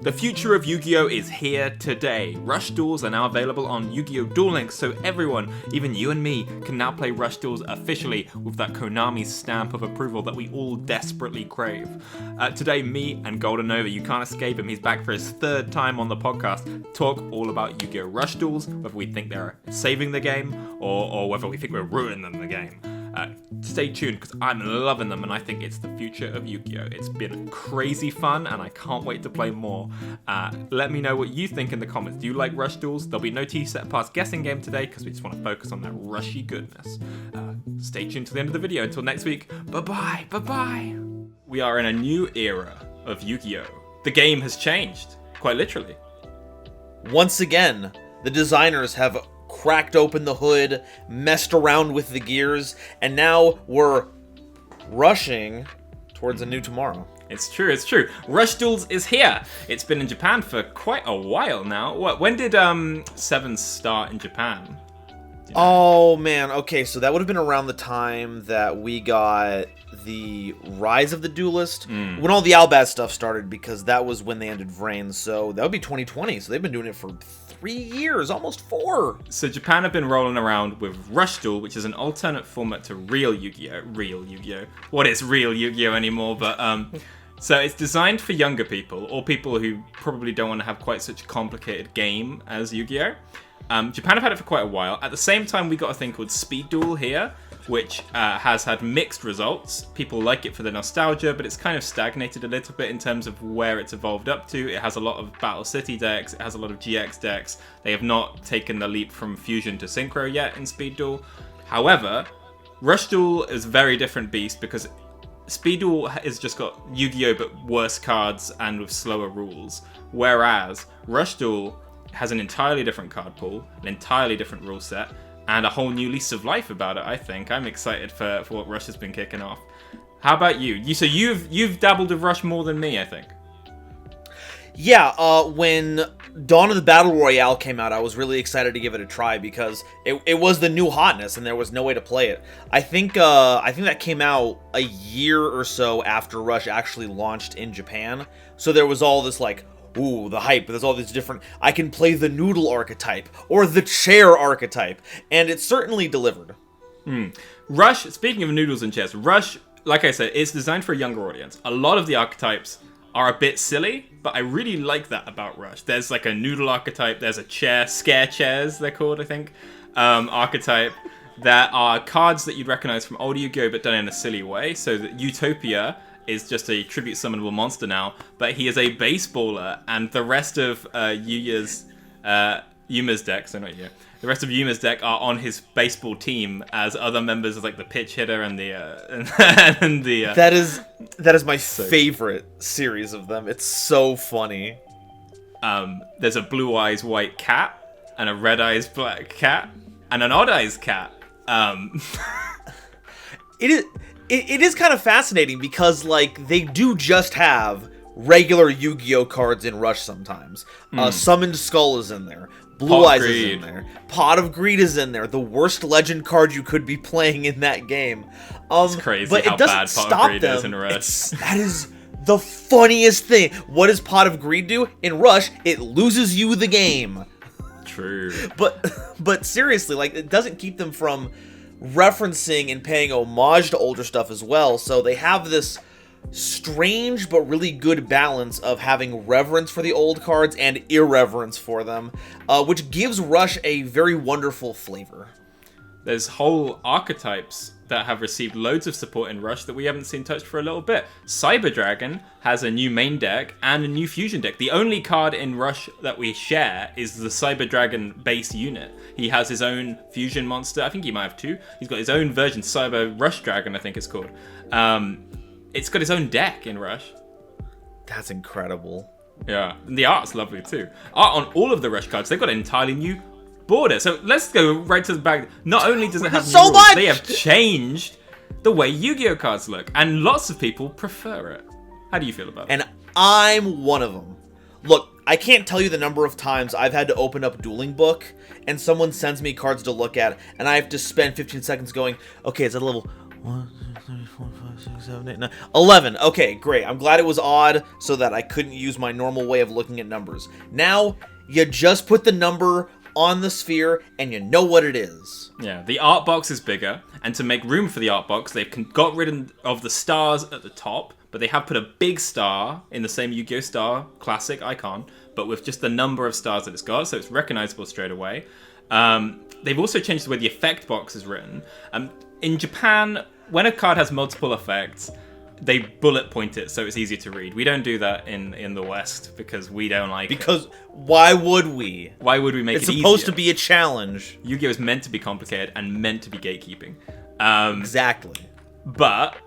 The future of Yu-Gi-Oh! Is here today. Rush Duels are now available on Yu-Gi-Oh! Duel Links, so everyone, even you and me, can now play Rush Duels officially with that Konami stamp of approval that we all desperately crave. Today, me and Golden Nova, you can't escape him, he's back for his third time on the podcast, talk all about Yu-Gi-Oh! Rush Duels, whether we think they're saving the game, or whether we think we're ruining the game. Stay tuned, because I'm loving them and I think it's the future of Yu-Gi-Oh! It's been crazy fun and I can't wait to play more. Let me know what you think in the comments. Do you like Rush Duels? There'll be no TGSAnime guessing game today because we just want to focus on that rushy goodness. Stay tuned to the end of the video. Until next week, bye-bye, bye-bye. We are in a new era of Yu-Gi-Oh! The game has changed, quite literally. Once again, the designers have cracked open the hood, messed around with the gears, and now we're rushing towards a new tomorrow. It's true, it's true. Rush Duels is here. It's been in Japan for quite a while now. When did 7 start in Japan? You know? Oh man, okay, so that would have been around the time that we got the Rise of the Duelist, when all the Albaz stuff started, because that was when they ended Vrain, so that would be 2020, so they've been doing it for 3 years, almost 4. So Japan have been rolling around with Rush Duel, which is an alternate format to real Yu-Gi-Oh! Real Yu-Gi-Oh! What is real Yu-Gi-Oh! Anymore, but so it's designed for younger people, or people who probably don't want to have quite such a complicated game as Yu-Gi-Oh! Japan have had it for quite a while. At the same time, we got a thing called Speed Duel here, which has had mixed results. People like it for the nostalgia, but it's kind of stagnated a little bit in terms of where it's evolved up to. It has a lot of Battle City decks, it has a lot of GX decks. They have not taken the leap from Fusion to Synchro yet in Speed Duel. However, Rush Duel is a very different beast because Speed Duel has just got Yu-Gi-Oh! But worse cards and with slower rules. Whereas Rush Duel has an entirely different card pool, an entirely different rule set, and a whole new lease of life about it, I think. I'm excited for what Rush has been kicking off. How about you? So you've dabbled with Rush more than me, I think. Yeah, when Dawn of the Battle Royale came out, I was really excited to give it a try because it was the new hotness and there was no way to play it. I think that came out a year or so after Rush actually launched in Japan. So there was all this like, ooh, the hype, there's all these different, I can play the noodle archetype, or the chair archetype, and it certainly delivered. Rush, speaking of noodles and chairs, Rush, like I said, is designed for a younger audience. A lot of the archetypes are a bit silly, but I really like that about Rush. There's like a noodle archetype, there's a chair, scare chairs they're called, I think, archetype. There are cards that you'd recognize from old Yu-Gi-Oh! But done in a silly way, so that Utopia is just a tribute summonable monster now, but he is a baseballer, and the rest of Yuma's deck, so not you, the rest of Yuma's deck are on his baseball team as other members of like the pitch hitter and the That is my favorite series of them. It's so funny. There's a blue eyes white cat and a red eyes black cat and an odd eyes cat. It is kind of fascinating because, like, they do just have regular Yu-Gi-Oh! Cards in Rush sometimes. Summoned Skull is in there. Blue Eyes is in there. Pot of Greed is in there. The worst legend card you could be playing in that game. It's crazy but how it doesn't bad Pot stop of Greed them. is in Rush. That is the funniest thing. What does Pot of Greed do? In Rush, it loses you the game. True. But seriously, like, it doesn't keep them from referencing and paying homage to older stuff as well, so they have this strange but really good balance of having reverence for the old cards and irreverence for them, which gives Rush a very wonderful flavor. There's whole archetypes that have received loads of support in Rush that we haven't seen touched for a little bit. Cyber Dragon has a new main deck and a new fusion deck. The only card in Rush that we share is the Cyber Dragon base unit. He has his own fusion monster. I think he might have 2. He's got his own version, Cyber Rush Dragon, I think it's called. It's got its own deck in Rush. That's incredible. Yeah, and the art's lovely too. Art on all of the Rush cards, they've got an entirely new border. So let's go right to the back. Not only does it have so new rules, much! they have changed the way Yu-Gi-Oh! Cards look, and lots of people prefer it. How do you feel about it? And I'm one of them. Look, I can't tell you the number of times I've had to open up Dueling Book, and someone sends me cards to look at, and I have to spend 15 seconds going, okay, is that a level 1, 3, 4, 5, 6, 7, 8, 9, 11. Okay, great. I'm glad it was odd so that I couldn't use my normal way of looking at numbers. Now, you just put the number on the sphere and you know what it is. Yeah, the art box is bigger, and to make room for the art box, they've got rid of the stars at the top, but they have put a big star in the same Yu-Gi-Oh! Star classic icon, but with just the number of stars that it's got, so it's recognizable straight away. They've also changed the way the effect box is written. In Japan, when a card has multiple effects, they bullet point it so it's easier to read. We don't do that in the West because we don't like it. Because why would we? Why would we make it easier? It's supposed to be a challenge. Yu-Gi-Oh! Is meant to be complicated and meant to be gatekeeping. Exactly. But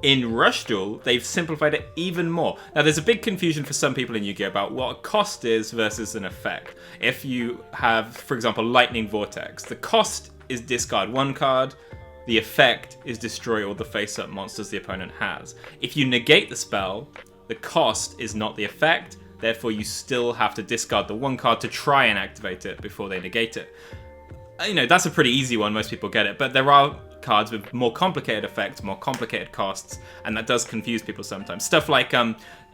in Rush Duel, they've simplified it even more. Now, there's a big confusion for some people in Yu-Gi-Oh! About what a cost is versus an effect. If you have, for example, Lightning Vortex, the cost is discard one card, the effect is destroy all the face-up monsters the opponent has. If you negate the spell, the cost is not the effect, therefore you still have to discard the one card to try and activate it before they negate it. You know, that's a pretty easy one, most people get it, but there are cards with more complicated effects, more complicated costs, and that does confuse people sometimes. Stuff like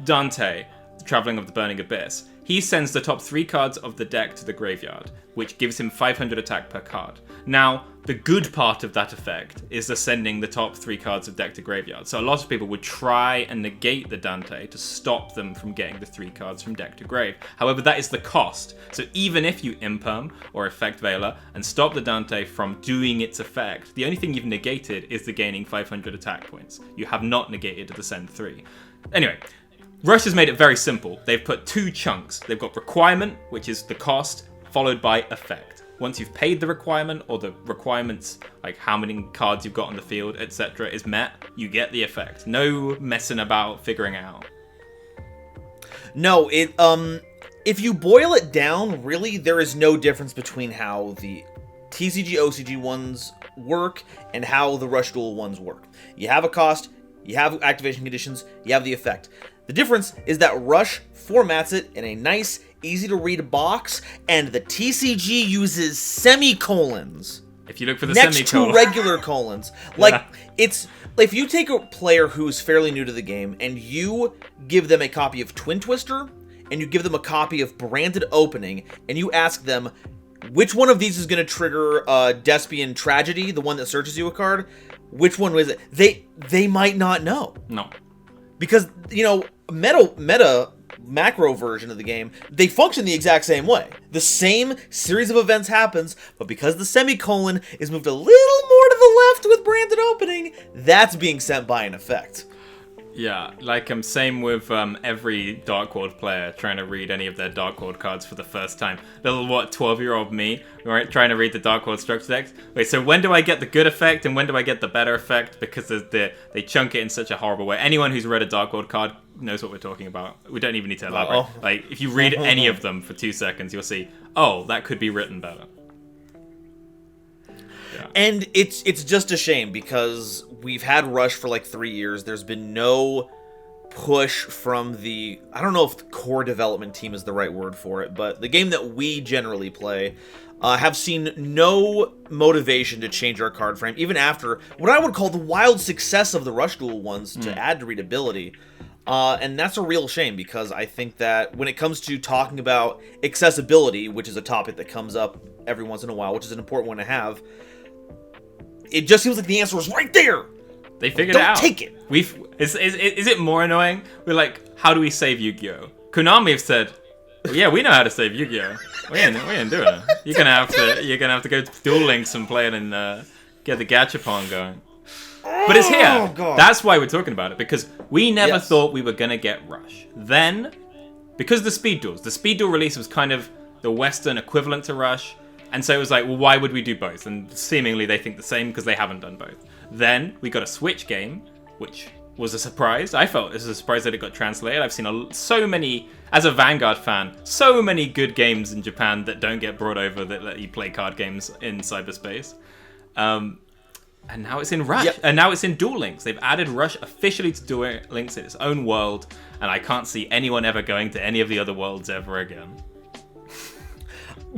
Dante, Traveling of the Burning Abyss. He sends the top 3 cards of the deck to the graveyard, which gives him 500 attack per card. Now, the good part of that effect is the sending the top 3 cards of deck to graveyard. So a lot of people would try and negate the Dante to stop them from getting the 3 cards from deck to grave. However, that is the cost. So even if you imperm or effect Veiler and stop the Dante from doing its effect, the only thing you've negated is the gaining 500 attack points. You have not negated the send 3. Anyway, Rush has made it very simple. They've put 2 chunks. They've got requirement, which is the cost, followed by effect. Once you've paid the requirement, or the requirements, like how many cards you've got on the field, etc., is met, you get the effect. No messing about figuring it out. No, if you boil it down, really, there is no difference between how the TCG OCG ones work and how the Rush Duel ones work. You have a cost, you have activation conditions, you have the effect. The difference is that Rush formats it in a nice, easy-to-read box, and the TCG uses semicolons. If you look for the next semicolon. to regular colons. Like, it's... If you take a player who's fairly new to the game, and you give them a copy of Twin Twister, and you give them a copy of Branded Opening, and you ask them, which one of these is going to trigger Despian Tragedy, the one that searches you a card? Which one is it? They might not know. No. Because, you know, meta macro version of the game, they function the exact same way. The same series of events happens, but because the semicolon is moved a little more to the left with Branded Opening, that's being sent by an effect. Yeah, like same with every Dark World player trying to read any of their Dark World cards for the first time. Little, 12-year-old me, right, trying to read the Dark World structure decks. Wait, so when do I get the good effect and when do I get the better effect? Because they chunk it in such a horrible way. Anyone who's read a Dark World card knows what we're talking about. We don't even need to elaborate. Like, if you read any of them for 2 seconds, you'll see, oh, that could be written better. Yeah. And it's just a shame because we've had Rush for like 3 years. There's been no push from the... I don't know if the core development team is the right word for it, but the game that we generally play have seen no motivation to change our card frame, even after what I would call the wild success of the Rush Duel ones to add to readability. And that's a real shame because I think that when it comes to talking about accessibility, which is a topic that comes up every once in a while, which is an important one to have, it just seems like the answer was right there. They figured it out. Don't take it. Is it more annoying? We're like, how do we save Yu-Gi-Oh? Konami have said, well, yeah, we know how to save Yu-Gi-Oh. We ain't doing it. You're gonna have to go to Duel Links and play it and get the Gachapon going. But it's here. God. That's why we're talking about it, because we never thought we were gonna get Rush. Then, because of the Speed Duel release was kind of the Western equivalent to Rush. And so it was like, well, why would we do both? And seemingly they think the same because they haven't done both. Then we got a Switch game, which was a surprise. I felt it was a surprise that it got translated. I've seen so many, as a Vanguard fan, so many good games in Japan that don't get brought over that let you play card games in cyberspace. And now it's in Rush. Yep. And now it's in Duel Links. They've added Rush officially to Duel Links in its own world. And I can't see anyone ever going to any of the other worlds ever again.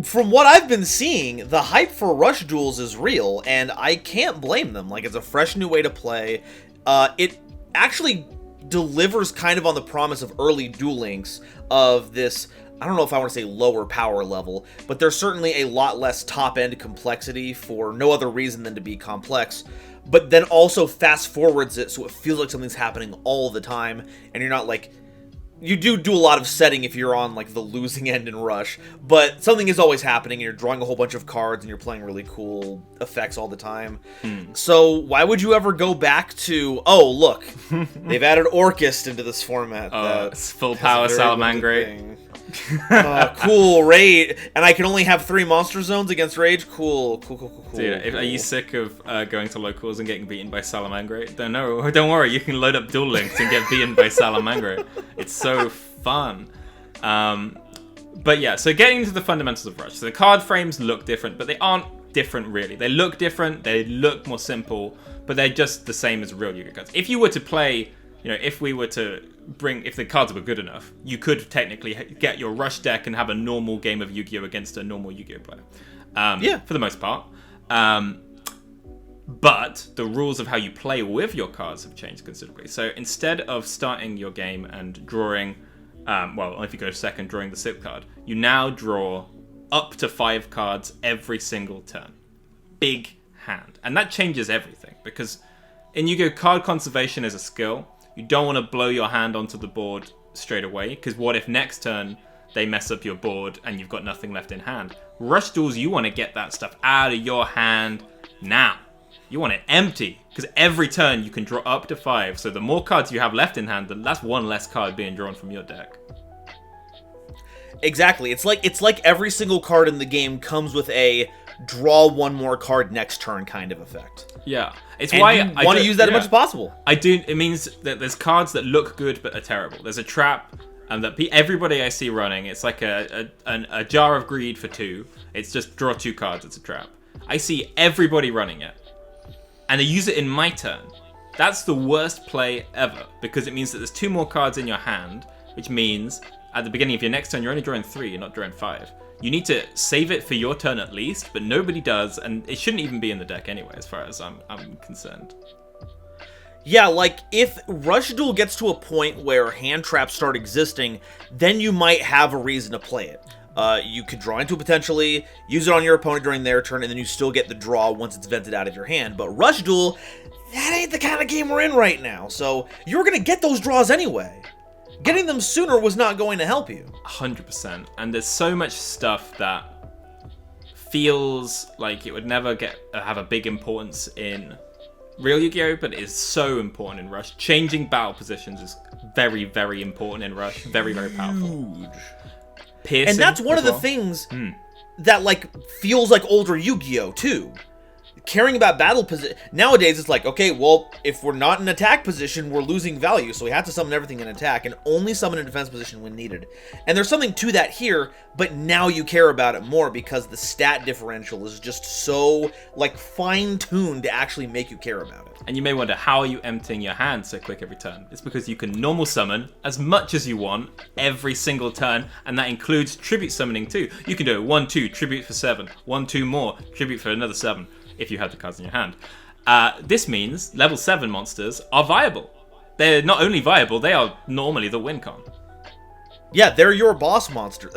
from what I've been seeing, the hype for Rush Duels is real, and I can't blame them. Like, it's a fresh new way to play. It actually delivers kind of on the promise of early Duel Links of this, I don't know if I want to say lower power level, but there's certainly a lot less top-end complexity for no other reason than to be complex, but then also fast forwards it so it feels like something's happening all the time, and you're not like... You do a lot of setting if you're on, like, the losing end in Rush, but something is always happening, and you're drawing a whole bunch of cards, and you're playing really cool effects all the time. So, why would you ever go back to, oh, look, they've added Orchest into this format. It's full power Salamangreat. Cool, raid, and I can only have 3 monster zones against rage. Cool. Dude, are you sick of going to locals and getting beaten by Salamangreat? Don't worry, you can load up Duel Links and get beaten by Salamangreat. It's so fun. But yeah, so getting into the fundamentals of Rush. So the card frames look different, but they aren't different really. They look different, they look more simple, but they're just the same as real Yu-Gi-Oh cards. If you were to play, if the cards were good enough, you could technically get your Rush deck and have a normal game of Yu-Gi-Oh against a normal Yu-Gi-Oh player. For the most part. But the rules of how you play with your cards have changed considerably. So instead of starting your game and drawing, if you go second, drawing the 6th card, you now draw up to 5 cards every single turn. Big hand. And that changes everything, because in Yu-Gi-Oh, card conservation is a skill. You don't want to blow your hand onto the board straight away, because what if next turn they mess up your board and you've got nothing left in hand? Rush Duels, you want to get that stuff out of your hand now. You want it empty, because every turn you can draw up to 5, so the more cards you have left in hand, that's 1 less card being drawn from your deck. Exactly. It's like every single card in the game comes with a draw 1 more card next turn kind of effect. Yeah. It's and why you want to use that as much as possible. It means that there's cards that look good but are terrible. There's a trap that everybody I see running, it's like a jar of greed for 2. It's just draw 2 cards, it's a trap. I see everybody running it. And they use it in my turn. That's the worst play ever, because it means that there's 2 more cards in your hand, which means at the beginning of your next turn, you're only drawing 3, you're not drawing 5. You need to save it for your turn at least, but nobody does, and it shouldn't even be in the deck anyway, as far as I'm concerned. Yeah, like, if Rush Duel gets to a point where hand traps start existing, then you might have a reason to play it. You could draw into it potentially, use it on your opponent during their turn, and then you still get the draw once it's vented out of your hand. But Rush Duel, that ain't the kind of game we're in right now, so you're going to get those draws anyway. Getting them sooner was not going to help you. 100%. And there's so much stuff that feels like it would never have a big importance in real Yu-Gi-Oh, but it is so important in Rush. Changing battle positions is very, very important in Rush. Very, very powerful. Huge. Piercing, and that's one of the things that, like, feels like older Yu-Gi-Oh, too. Caring about battle position. Nowadays, it's like, okay, well, if we're not in attack position, we're losing value, so we have to summon everything in attack and only summon in defense position when needed. And there's something to that here, but now you care about it more because the stat differential is just so, like, fine-tuned to actually make you care about it. And you may wonder, how are you emptying your hand so quick every turn? It's because you can normal summon as much as you want every single turn, and that includes tribute summoning too. You can do 1-2, tribute for 7, 1-2 more, tribute for another 7. If you have the cards in your hand. This means level 7 monsters are viable. They're not only viable, they are normally the win con. Yeah, they're your boss monster.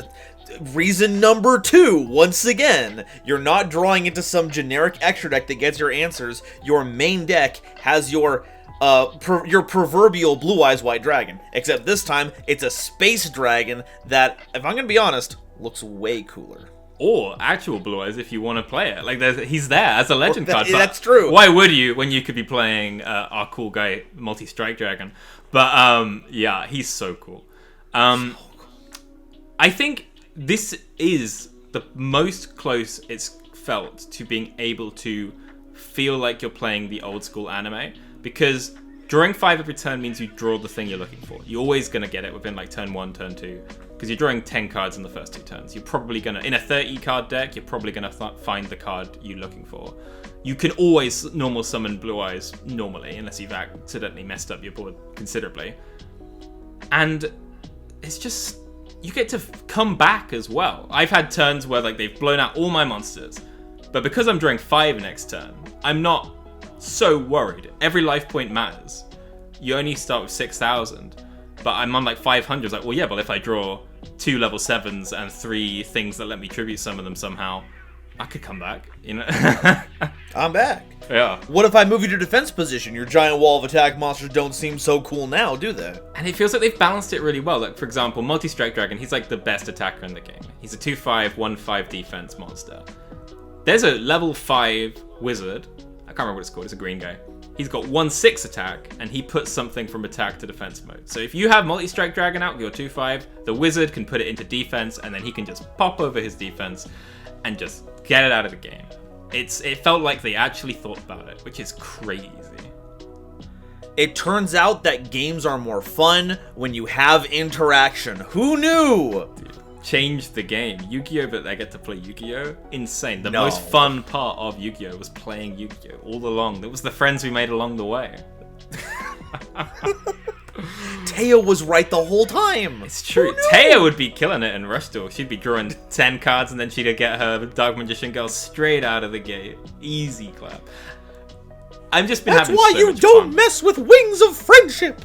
Reason number 2, once again, you're not drawing into some generic extra deck that gets your answers. Your main deck has your proverbial Blue Eyes White Dragon. Except this time, it's a space dragon that, if I'm gonna be honest, looks way cooler. Or actual Blue Eyes if you want to play it. Like, he's there as a legend card. But that's true. Why would you when you could be playing our cool guy, Multi-Strike Dragon? But, yeah, he's so cool. I think this is the most close it's felt to being able to feel like you're playing the old school anime. Because drawing 5 every turn means you draw the thing you're looking for. You're always going to get it within, like, turn 1, turn 2. Because you're drawing 10 cards in the first 2 turns. You're probably going to, in a 30 card deck, you're probably going to find the card you're looking for. You can always normal summon Blue Eyes normally, unless you've accidentally messed up your board considerably. And it's just you get to come back as well. I've had turns where like they've blown out all my monsters, but because I'm drawing 5 next turn, I'm not so worried. Every life point matters. You only start with 6,000, but I'm on like 500. It's like, well, yeah, but if I draw 2 level 7s and 3 things that let me tribute some of them somehow, I could come back, you know? I'm back. Yeah. What if I move you to defense position? Your giant wall of attack monsters don't seem so cool now, do they? And it feels like they've balanced it really well. Like, for example, Multi-Strike Dragon, he's like the best attacker in the game. He's a 2/5, 1/5 defense monster. There's a level 5 wizard. I can't remember what it's called. It's a green guy. He's got 1/6 attack, and he puts something from attack to defense mode. So if you have Multi-Strike Dragon out, your 2/5, the wizard can put it into defense, and then he can just pop over his defense and just get it out of the game. It felt like they actually thought about it, which is crazy. It turns out that games are more fun when you have interaction. Who knew? Dude, changed the game. Yu-Gi-Oh! But I get to play Yu-Gi-Oh! Insane. The No. most fun part of Yu-Gi-Oh! Was playing Yu-Gi-Oh! All along. It was the friends we made along the way. Taya was right the whole time. It's true. Taya would be killing it in Rush Duel. She'd be drawing 10 cards and then she'd get her Dark Magician Girl straight out of the gate. Easy clap. I've just been That's having why so you much don't fun. mess with Wings of Friendship.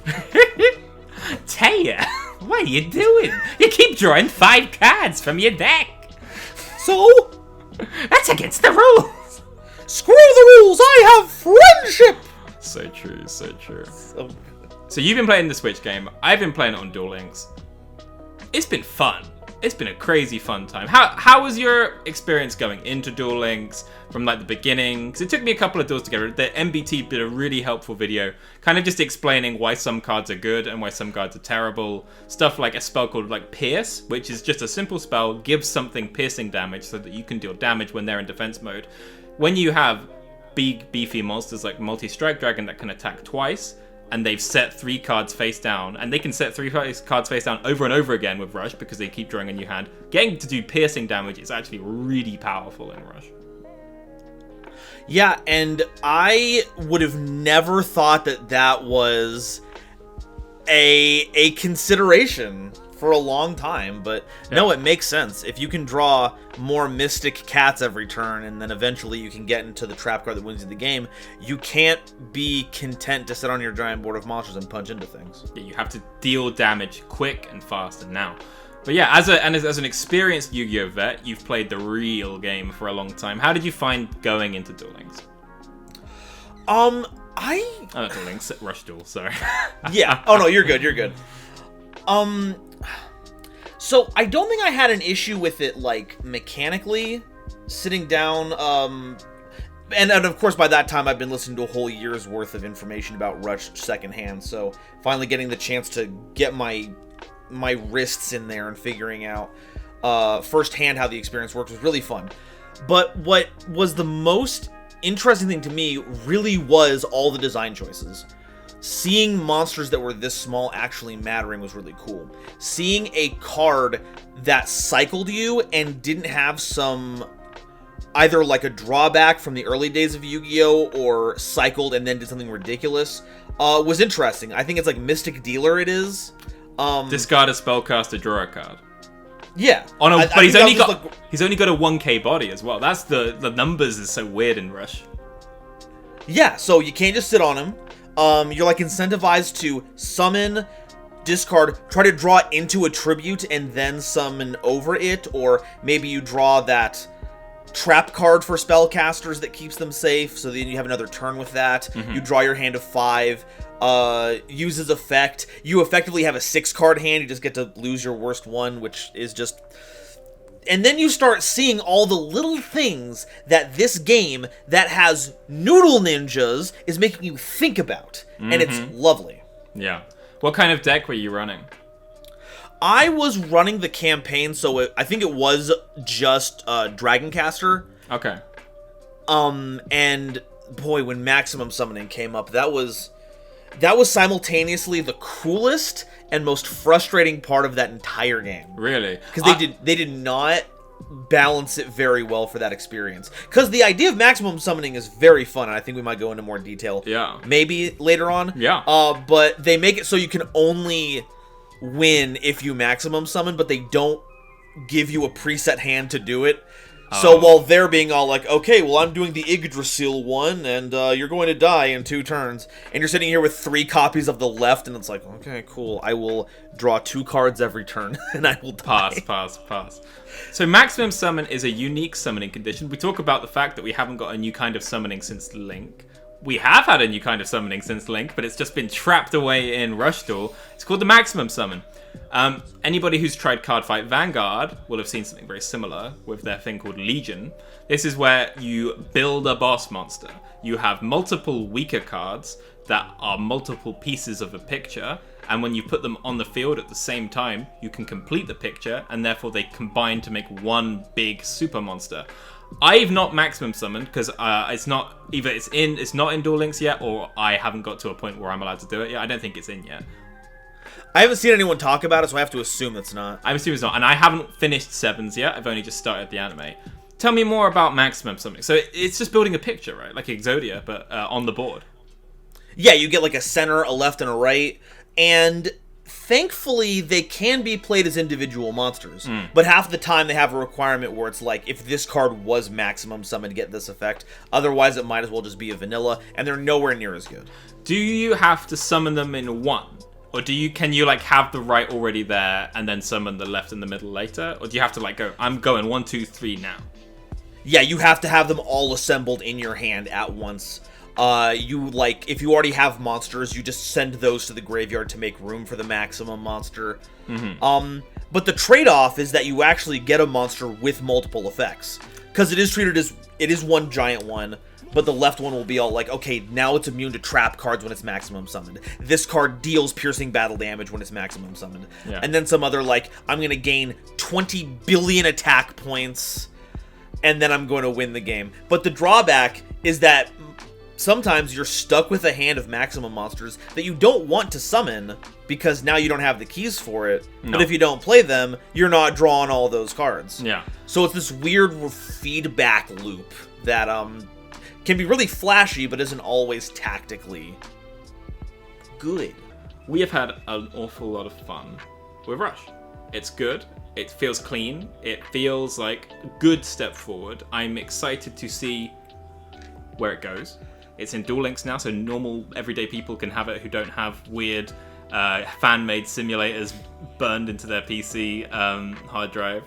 Taya, what are you doing? You keep drawing 5 cards from your deck. So? That's against the rules. Screw the rules. I have friendship. So true, so true. So So you've been playing the Switch game. I've been playing it on Duel Links. It's been fun. It's been a crazy fun time. How was your experience going into Duel Links from like the beginning? Because it took me a couple of duels together. The MBT did a really helpful video, kind of just explaining why some cards are good and why some cards are terrible. Stuff like a spell called like Pierce, which is just a simple spell, gives something piercing damage so that you can deal damage when they're in defense mode. When you have big beefy monsters like Multi-Strike Dragon that can attack twice, and they've set 3 cards face down, and they can set 3 cards face down over and over again with Rush because they keep drawing a new hand. Getting to do piercing damage is actually really powerful in Rush. yeah, and I would have never thought that that was a consideration for a long time, but no, it makes sense. If you can draw more Mystic Cats every turn, and then eventually you can get into the trap card that wins you the game, you can't be content to sit on your giant board of monsters and punch into things. Yeah, you have to deal damage quick and fast and now. But yeah, as an experienced Yu-Gi-Oh! Vet, you've played the real game for a long time. How did you find going into Duel Links? Duel Links, Rush Duel, sorry. Yeah. Oh no, you're good. You're good. So I don't think I had an issue with it, like, mechanically, sitting down, and of course by that time I've been listening to a whole year's worth of information about Rush secondhand, so finally getting the chance to get my wrists in there and figuring out firsthand how the experience works was really fun. But what was the most interesting thing to me really was all the design choices. Seeing monsters that were this small actually mattering was really cool. Seeing a card that cycled you and didn't have some, either like a drawback from the early days of Yu-Gi-Oh! Or cycled and then did something ridiculous, was interesting. I think it's like Mystic Dealer it is. Discard a spellcaster, draw a card. Yeah. But he's only got a 1k body as well. That's the numbers is so weird in Rush. Yeah, so you can't just sit on him. You're like incentivized to summon, discard, try to draw into a tribute and then summon over it, or maybe you draw that trap card for spellcasters that keeps them safe, so then you have another turn with that. You draw your hand of 5, uses effect. You effectively have a 6-card hand, you just get to lose your worst one, which is just... And then you start seeing all the little things that this game that has noodle ninjas is making you think about. And it's lovely. Yeah. What kind of deck were you running? I was running the campaign, so I think it was just Dragoncaster. Okay. And boy, when Maximum Summoning came up, that was simultaneously the coolest and most frustrating part of that entire game. Really? Because they did not balance it very well for that experience. Because the idea of Maximum Summoning is very fun, and I think we might go into more detail. Yeah. Maybe later on. Yeah. But they make it so you can only win if you maximum summon, but they don't give you a preset hand to do it. So while they're being all like, okay, well, I'm doing the Yggdrasil one, and you're going to die in 2 turns, and you're sitting here with 3 copies of the left, and it's like, okay, cool, I will draw 2 cards every turn, and I will die. Pass. So maximum summon is a unique summoning condition. We talk about the fact that we haven't got a new kind of summoning since Link. We have had a new kind of summoning since Link, but it's just been trapped away in Rush Duel. It's called the maximum summon. Anybody who's tried Cardfight Vanguard will have seen something very similar with their thing called Legion. This is where you build a boss monster. You have multiple weaker cards that are multiple pieces of a picture, and when you put them on the field at the same time, you can complete the picture, and therefore they combine to make one big super monster. I've not maximum summoned because it's not in Duel Links yet, or I haven't got to a point where I'm allowed to do it yet. I don't think it's in yet. I haven't seen anyone talk about it, so I have to assume it's not. I'm assuming it's not, and I haven't finished 7s yet. I've only just started the anime. Tell me more about maximum summoning. So it's just building a picture, right? Like Exodia, but on the board. Yeah, you get like a center, a left, and a right, and thankfully they can be played as individual monsters. But half the time they have a requirement where it's like, if this card was maximum summoned to get this effect, otherwise it might as well just be a vanilla, and they're nowhere near as good. Do you have to summon them in one? Or can you like have the right already there and then summon the left and the middle later? Or do you have to like go, I'm going 1, 2, 3 now? Yeah, you have to have them all assembled in your hand at once. If you already have monsters, you just send those to the graveyard to make room for the maximum monster. But the trade-off is that you actually get a monster with multiple effects. Because it is treated as, it is one giant one, but the left one will be all like, okay, now it's immune to trap cards when it's maximum summoned. This card deals piercing battle damage when it's maximum summoned. Yeah. And then some other like, I'm going to gain 20 billion attack points, and then I'm going to win the game. But the drawback is that sometimes you're stuck with a hand of maximum monsters that you don't want to summon because now you don't have the keys for it. No. But if you don't play them, you're not drawing all those cards. Yeah. So it's this weird feedback loop that can be really flashy, but isn't always tactically good. We have had an awful lot of fun with Rush. It's good. It feels clean. It feels like a good step forward. I'm excited to see where it goes. It's in Duel Links now, so normal, everyday people can have it who don't have weird fan-made simulators burned into their PC hard drive.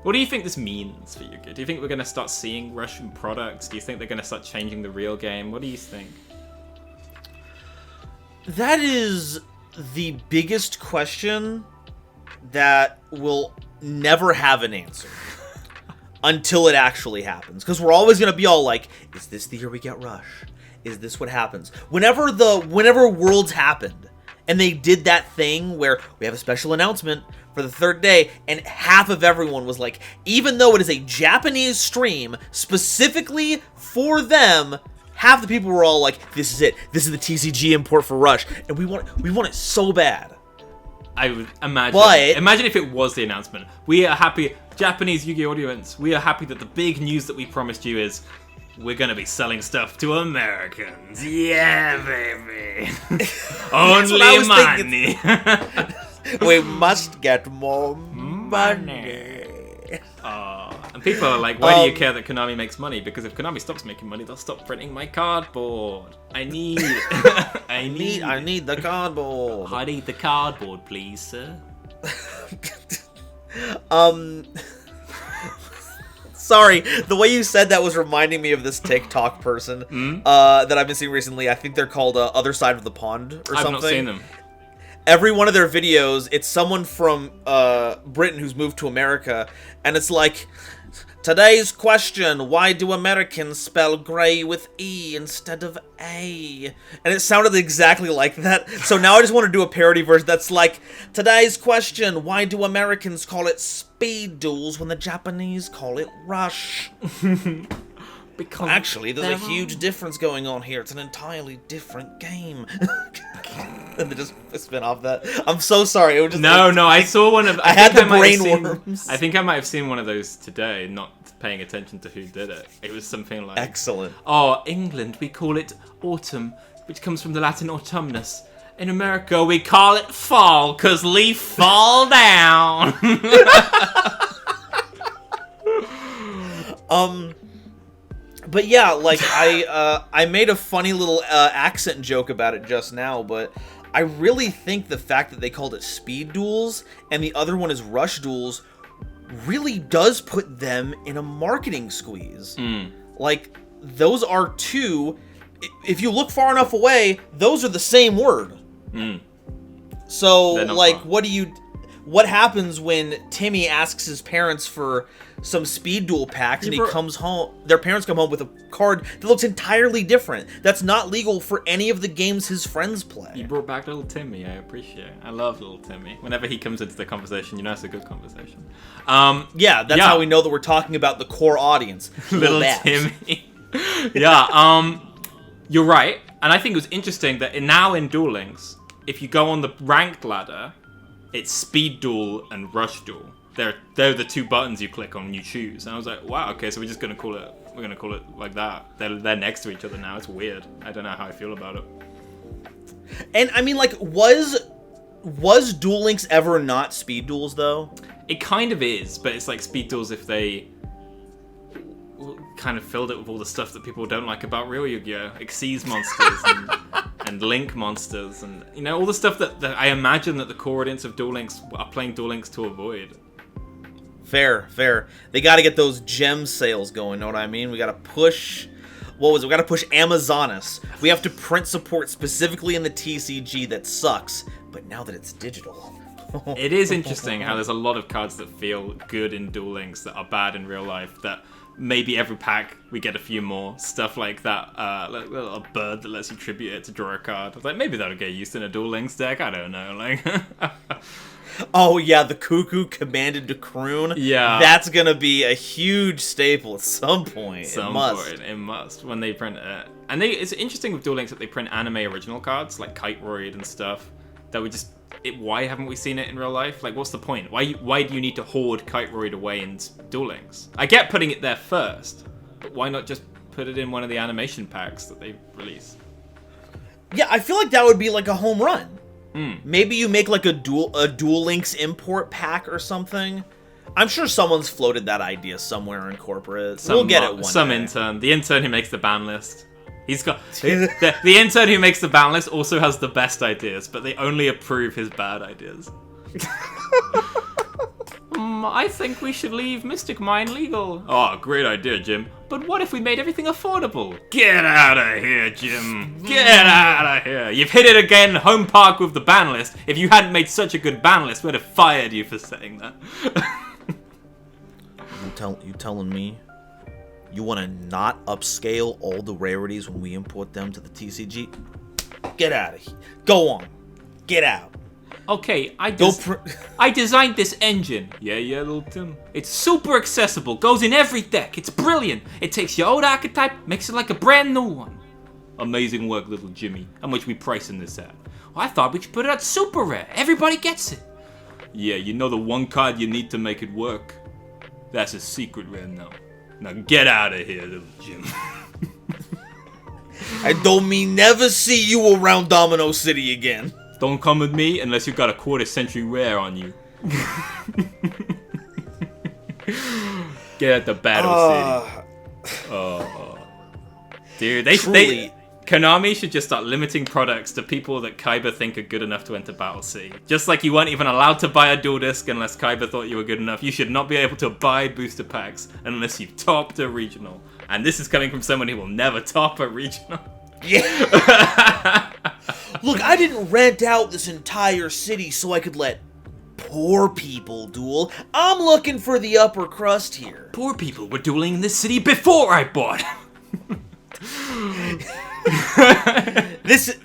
What do you think this means for Yu-Gi-Oh? Do you think we're going to start seeing Russian products? Do you think they're going to start changing the real game? What do you think? That is the biggest question that will never have an answer until it actually happens. Because we're always going to be all like, is this the year we get Rush? Is this what happens? Whenever Worlds happened, and they did that thing where we have a special announcement for the 3rd day, and half of everyone was like, even though it is a Japanese stream specifically for them, half the people were all like, this is it. This is the TCG import for Rush, and we want it so bad. I would imagine if it was the announcement. We are happy, Japanese Yu-Gi-Oh audience, we are happy that the big news that we promised you is we're gonna be selling stuff to Americans. Yeah, baby. Only money. We must get more money. And people are like, why do you care that Konami makes money? Because if Konami stops making money, they'll stop printing my cardboard. I need the cardboard. I need the cardboard, please, sir. Sorry, the way you said that was reminding me of this TikTok person that I've been seeing recently. I think they're called Other Side of the Pond or something. I've not seen them. Every one of their videos, it's someone from Britain who's moved to America, and it's like, today's question, why do Americans spell gray with E instead of A? And it sounded exactly like that. So now I just want to do a parody version that's like, today's question, why do Americans call it speed duels when the Japanese call it Rush? Because actually, there's a huge difference going on here. It's an entirely different game. And they just spin off that. I'm so sorry. It was just I saw one of. I had the brain worms. I think I might have seen one of those today, not paying attention to who did it. It was something like, excellent. Oh, England, we call it autumn, which comes from the Latin autumnus. In America, we call it fall, 'cause leaf fall down. But yeah, like, I made a funny little accent joke about it just now, but I really think the fact that they called it Speed Duels and the other one is Rush Duels really does put them in a marketing squeeze. Like, those are two, if you look far enough away, those are the same word. So, like, far. what happens when Timmy asks his parents for some Speed Duel packs and he comes home, their parents come home with a card that looks entirely different. That's not legal for any of the games his friends play. You brought back little Timmy, I appreciate it. I love little Timmy. Whenever he comes into the conversation, you know it's a good conversation. Yeah, that's how we know that we're talking about the core audience. Little Timmy. Yeah, you're right. And I think it was interesting that now in Duel Links, if you go on the ranked ladder, it's Speed Duel and Rush Duel. They're the two buttons you click on and you choose. And I was like, wow, okay, so we're just gonna call it like that. They're next to each other now. It's weird. I don't know how I feel about it. And I mean, like, was Duel Links ever not Speed Duels though? It kind of is, but it's like Speed Duels if they kind of filled it with all the stuff that people don't like about real Yu-Gi-Oh! Xyz monsters and Link monsters and, you know, all the stuff that I imagine that the core audience of Duel Links are playing Duel Links to avoid. Fair. They got to get those gem sales going, know what I mean? We got to push... We got to push Amazonas. We have to print support specifically in the TCG that sucks, but now that it's digital... It is interesting how there's a lot of cards that feel good in Duel Links that are bad in real life, that maybe every pack we get a few more. Stuff like that, like a bird that lets you tribute it to draw a card. I was like, maybe that'll get used in a Duel Links deck, I don't know, like... Oh yeah, the Cuckoo commanded to croon. Yeah. That's gonna be a huge staple at some point. It must, when they print it. And it's interesting with Duel Links that they print anime original cards, like Kiteroid and stuff, that we just... why haven't we seen it in real life? Like, what's the point? Why do you need to hoard Kiteroid away in Duel Links? I get putting it there first, but why not just put it in one of the animation packs that they release? Yeah, I feel like that would be like a home run. Maybe you make like a Duel Links import pack or something. I'm sure someone's floated that idea somewhere in corporate. We'll get it one Some day. intern. The intern who makes the ban list. He's got... the intern who makes the ban list also has the best ideas, but they only approve his bad ideas. I think we should leave Mystic Mine legal. Oh, great idea, Jim. But what if we made everything affordable? Get out of here, Jim. Get out of here. You've hit it again, home park with the ban list. If you hadn't made such a good ban list, we'd have fired you for saying that. You telling me you want to not upscale all the rarities when we import them to the TCG? Get out of here. Go on. Get out. Okay, I designed this engine. Yeah, little Tim. It's super accessible, goes in every deck. It's brilliant. It takes your old archetype, makes it like a brand new one. Amazing work, little Jimmy. How much we pricing this at? Well, I thought we should put it at super rare. Everybody gets it. Yeah, you know the one card you need to make it work? That's a secret rare now. Now get out of here, little Jim. I don't mean never see you around Domino City again. Don't come with me unless you got a quarter-century rare on you. Get at the Battle City. Oh, dude, Konami should just start limiting products to people that Kaiba think are good enough to enter Battle City. Just like you weren't even allowed to buy a dual disc unless Kaiba thought you were good enough. You should not be able to buy booster packs unless you've topped a regional. And this is coming from someone who will never top a regional. Yeah. Look, I didn't rent out this entire city so I could let poor people duel. I'm looking for the upper crust here. Poor people were dueling in this city before I bought. This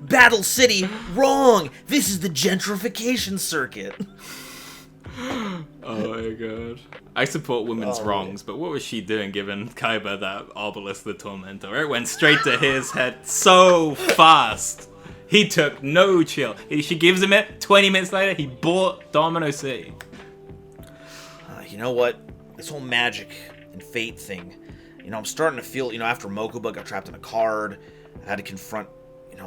Battle City, wrong. This is the gentrification circuit. Oh my god. I support women's wrongs, but what was she doing giving Kaiba that Obelisk the Tormentor? It went straight to his head so fast. He took no chill. She gives him it, 20 minutes later, he bought Domino City. You know what? This whole magic and fate thing, I'm starting to feel, after Mokuba got trapped in a card, I had to confront,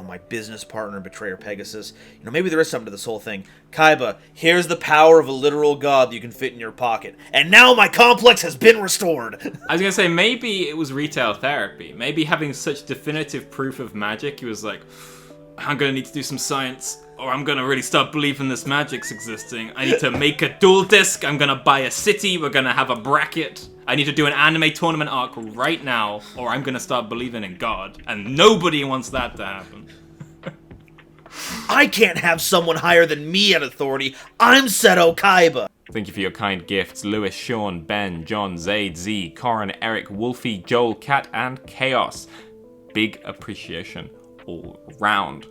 my business partner, betrayer Pegasus. Maybe there is something to this whole thing. Kaiba, here's the power of a literal god that you can fit in your pocket. And now my complex has been restored. I was gonna say, maybe it was retail therapy. Maybe having such definitive proof of magic, he was like, I'm gonna need to do some science, or I'm gonna really start believing this magic's existing. I need to make a duel disc, I'm gonna buy a city, we're gonna have a bracket. I need to do an anime tournament arc right now, or I'm gonna start believing in God. And nobody wants that to happen. I can't have someone higher than me at authority. I'm Seto Kaiba. Thank you for your kind gifts, Lewis, Sean, Ben, John, Zaid, Z, Corin, Eric, Wolfie, Joel, Cat, and Chaos. Big appreciation all round.